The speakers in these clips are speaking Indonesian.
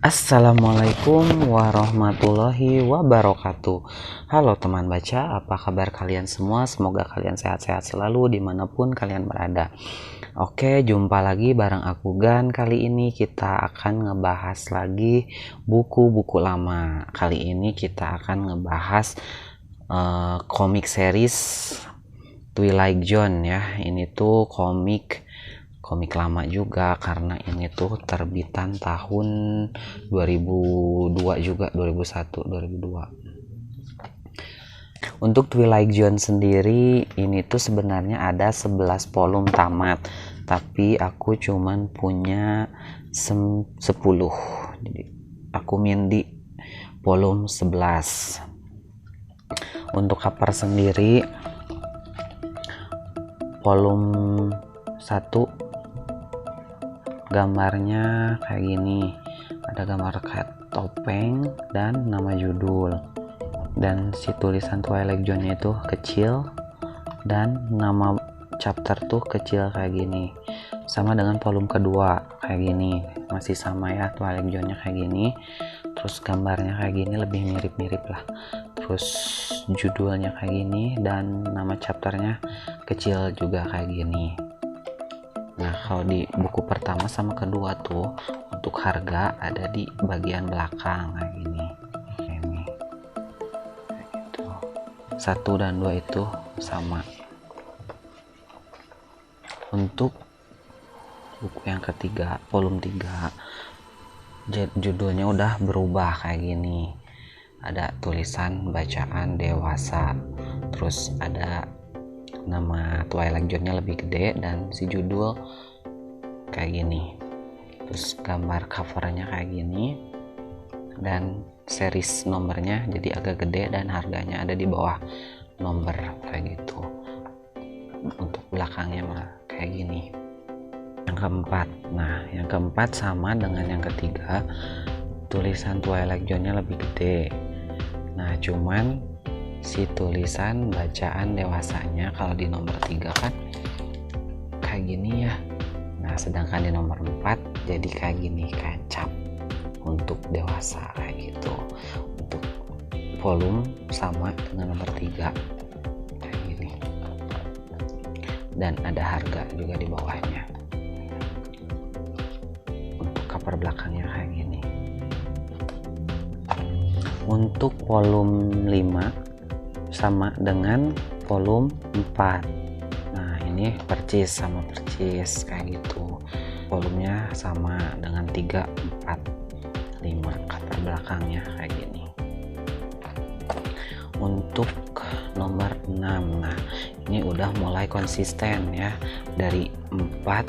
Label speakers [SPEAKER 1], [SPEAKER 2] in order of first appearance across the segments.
[SPEAKER 1] Assalamualaikum warahmatullahi wabarakatuh. Halo teman baca, apa kabar kalian semua? Semoga kalian sehat-sehat selalu dimanapun kalian berada. Oke, jumpa lagi bareng aku Gan. Kali ini kita akan ngebahas lagi buku-buku lama. Kali ini kita akan ngebahas komik series Twilight Zone ya. Ini tuh komik lama juga karena ini tuh terbitan tahun 2002 juga, 2001 2002. Untuk Twilight Zone sendiri ini tuh sebenarnya ada 11 volume tamat, tapi aku cuman punya 10. Jadi aku main di volume 11. Untuk cover sendiri volume 1 gambarnya kayak gini, ada gambar kayak topeng dan nama judul, dan si tulisan Twilight Zone itu kecil dan nama chapter tuh kecil kayak gini. Sama dengan volume kedua kayak gini, masih sama ya, Twilight Zone nya kayak gini, terus gambarnya kayak gini, lebih mirip-mirip lah, terus judulnya kayak gini dan nama chapternya kecil juga kayak gini. Nah, kalau di buku pertama sama kedua tuh untuk harga ada di bagian belakang kayak gini. Ini. Gitu. 1 dan 2 itu sama. Untuk buku yang ketiga, volume 3, judulnya udah berubah kayak gini. Ada tulisan bacaan dewasa. Terus ada nama Twilight Zone-nya lebih gede dan si judul kayak gini, terus gambar covernya kayak gini dan series nomornya jadi agak gede dan harganya ada di bawah nomor kayak gitu. Untuk belakangnya mah kayak gini. Yang keempat, nah yang keempat sama dengan yang ketiga, tulisan Twilight Zone-nya lebih gede. Nah cuman si tulisan bacaan dewasanya kalau di nomor 3 kan kayak gini ya. Nah sedangkan di nomor 4 jadi kayak gini, kayak cap untuk dewasa kayak gitu. Untuk volume sama dengan nomor 3 kayak gini, dan ada harga juga di bawahnya. Untuk cover belakangnya kayak gini. Untuk volume 5 sama dengan volume 4. Nah ini percis sama percis kayak gitu, volumenya sama dengan 3, 4, 5, cover belakangnya kayak gini. Untuk nomor 6, nah ini udah mulai konsisten ya, dari 4,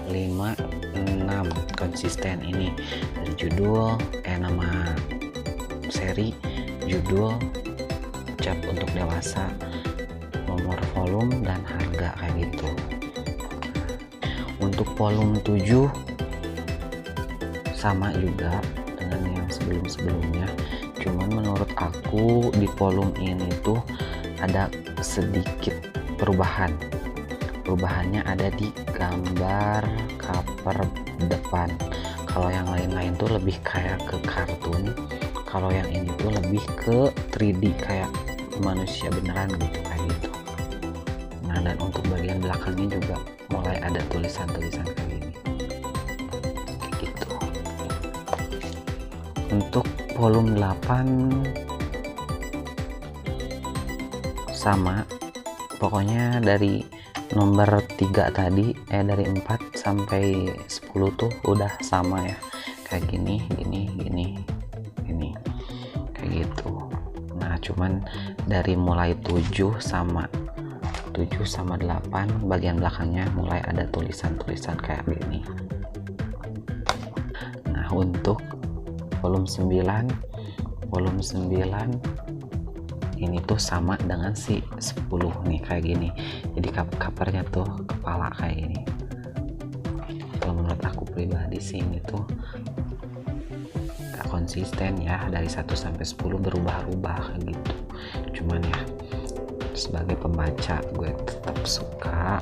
[SPEAKER 1] 5, 6 konsisten ini, dari judul nama seri, judul, cap untuk dewasa, nomor volume dan harga kayak gitu. Untuk volume 7 sama juga dengan yang sebelum-sebelumnya, cuman menurut aku di volume ini tuh ada sedikit perubahan. Perubahannya ada di gambar cover depan. Kalau yang lain-lain tuh lebih kayak ke kartun, kalau yang ini tuh lebih ke 3D kayak manusia beneran gitu kayak gitu. Nah dan untuk bagian belakangnya juga mulai ada tulisan-tulisan kayak gini kayak gitu. Untuk volume 8 sama, pokoknya dari nomor 3 tadi dari 4 sampai 10 tuh udah sama ya, kayak gini kayak gitu. Nah cuman dari mulai 7 sama 8 bagian belakangnya mulai ada tulisan-tulisan kayak gini. Nah untuk volume 9 ini tuh sama dengan si 10 nih kayak gini, jadi covernya tuh kepala kayak gini. Kalau menurut aku pribadi sih ini tuh gak konsisten ya, dari 1 sampai 10 berubah-ubah kayak gitu. Cuman ya sebagai pembaca gue tetap suka,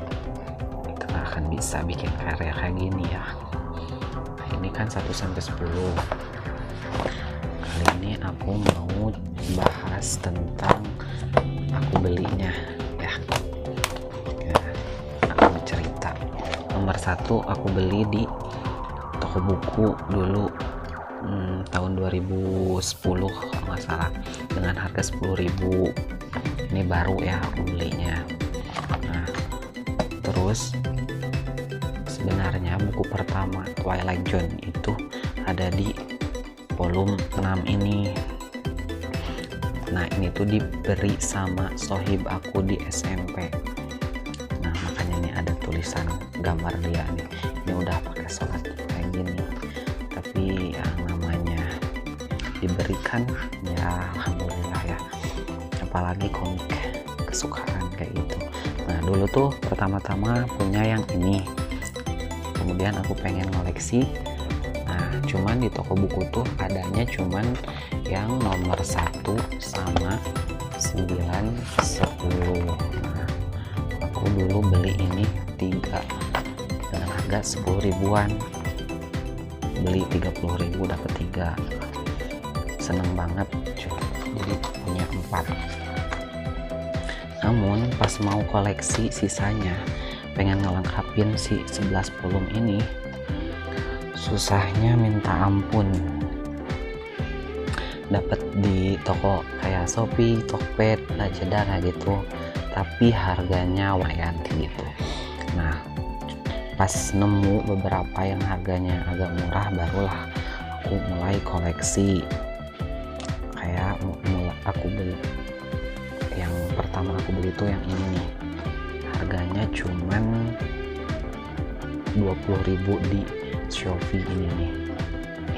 [SPEAKER 1] kita akan bisa bikin karya kayak gini ya. ini kan 1 sampai 10. Kali ini aku mau bahas tentang aku belinya ya. Aku cerita. Nomor 1 aku beli di toko buku dulu tahun 2010 kalau nggak salah, dengan harga 10.000. Ini baru ya aku belinya. Nah, terus sebenarnya buku pertama Twilight Zone itu ada di volume 6 ini. Nah, ini tuh diberi sama sohib aku di SMP. Nah, makanya ini ada tulisan gambar dia nih. Ini udah pakai sholat kayak gini. Tapi yang namanya diberikan ya alhamdulillah ya. Apalagi komik kesukaan kayak gitu. Nah, dulu tuh pertama-tama punya yang ini. Kemudian aku pengen ngoleksi. Nah, cuman di toko buku tuh adanya cuman yang nomor 1 sama 9, 10. Nah, aku dulu beli ini 3 dengan harga 10 ribuan. Beli 30.000 dapat 3. Seneng banget cuy. Jadi punya 4. Namun pas mau koleksi sisanya, pengen ngelengkapin si 11 volume ini, susahnya minta ampun. Dapat di toko kayak Shopee, Tokped, Lazada kayak gitu, tapi harganya lumayan gitu. Nah, pas nemu beberapa yang harganya agak murah, barulah aku mulai koleksi. Kayak aku beli yang pertama aku beli tuh yang ini nih, harganya cuman 20.000 di Shopee ini nih.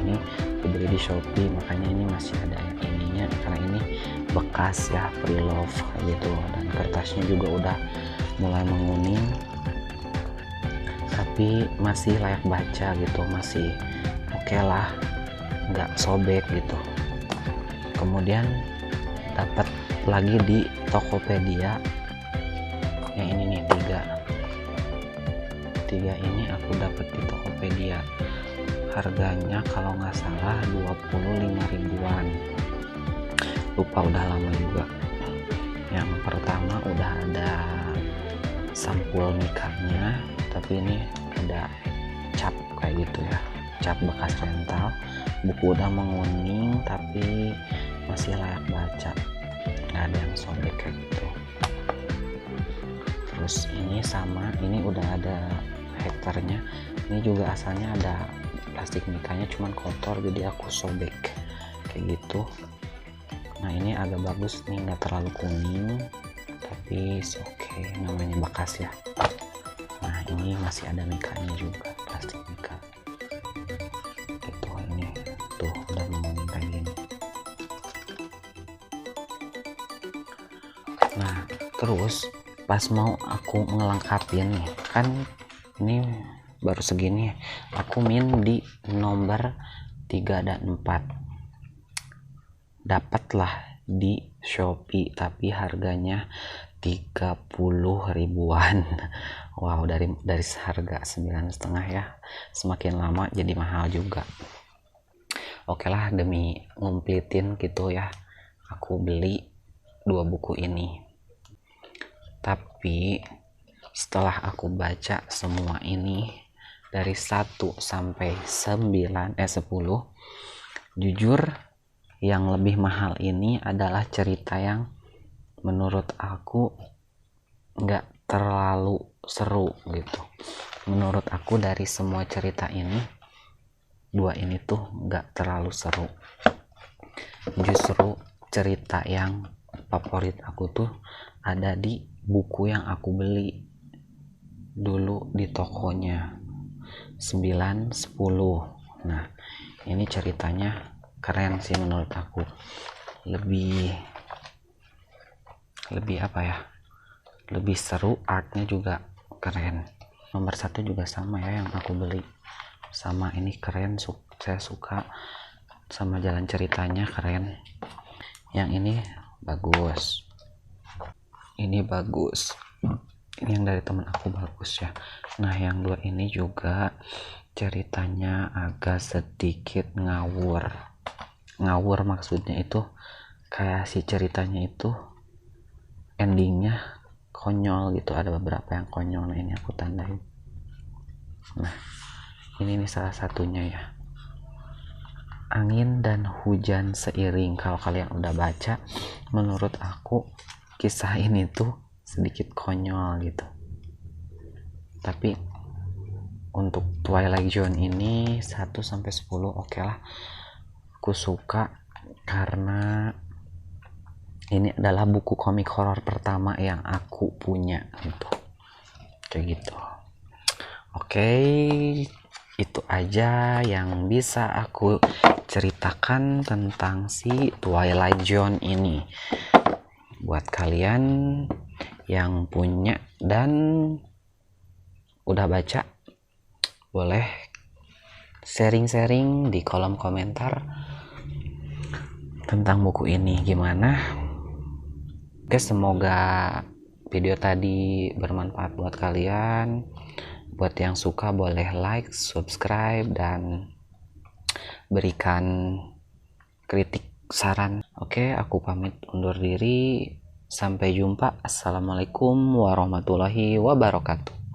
[SPEAKER 1] Ini aku beli di Shopee, makanya ini masih ada ininya karena ini bekas ya, pre-love gitu, dan kertasnya juga udah mulai menguning tapi masih layak baca gitu, masih oke lah, nggak sobek gitu. Kemudian dapat lagi di Tokopedia yang ini nih, 3 ini aku dapat di Tokopedia. Harganya kalau nggak salah 25 ribuan. Lupa, udah lama juga. Yang pertama udah ada sampul nikahnya, tapi ini ada cap kayak gitu ya, cap bekas rental. Buku udah menguning tapi masih layak baca, nggak ada yang sobek kayak gitu. Terus ini sama, ini udah ada hektarnya. Ini juga asalnya ada plastik mikanya, cuman kotor jadi aku sobek kayak gitu. Nah, ini agak bagus nih, nggak terlalu kuning tapi oke, namanya bekas ya. Nah, ini masih ada mikanya juga, plastik mika gitu. Ini tuh udah menguning kayak gini. Nah, terus pas mau aku ngelengkapin nih, kan ini baru segini, aku min di nomor 3 dan 4. Dapatlah di Shopee tapi harganya 30 ribuan. Wow, dari harga 9,5 ya, semakin lama jadi mahal juga. Oke lah, demi ngumplitin gitu ya, aku beli 2 buku ini. Tapi setelah aku baca semua ini dari 1 sampai 10, jujur yang lebih mahal ini adalah cerita yang menurut aku nggak terlalu seru gitu. Menurut aku dari semua cerita ini, 2 ini tuh nggak terlalu seru. Justru cerita yang favorit aku tuh ada di buku yang aku beli dulu di tokonya 9, 10. Nah, ini ceritanya keren sih menurut aku. Lebih apa ya, lebih seru, artnya juga keren. Nomor 1 juga sama ya yang aku beli, sama ini keren, saya suka sama jalan ceritanya keren. Yang ini bagus, ini bagus, ini yang dari teman aku bagus ya. Nah, yang 2 ini juga ceritanya agak sedikit ngawur. Maksudnya itu kayak si ceritanya itu endingnya konyol gitu, ada beberapa yang konyol. Nah, ini aku tandain. Nah, ini nih salah satunya ya. Angin dan hujan seiring. Kalau kalian udah baca, menurut aku kisah ini tuh sedikit konyol gitu. Tapi untuk Twilight Zone ini 1-10 oke lah. Aku suka karena ini adalah buku komik horor pertama yang aku punya gitu. Kayak gitu. Oke, itu aja yang bisa aku ceritakan tentang si Twilight Zone ini. Buat kalian yang punya dan udah baca, boleh sharing-sharing di kolom komentar tentang buku ini gimana. Oke, semoga video tadi bermanfaat buat kalian. Buat yang suka boleh like, subscribe, dan berikan kritik, saran. Oke, aku pamit undur diri. Sampai jumpa. Assalamualaikum warahmatullahi wabarakatuh.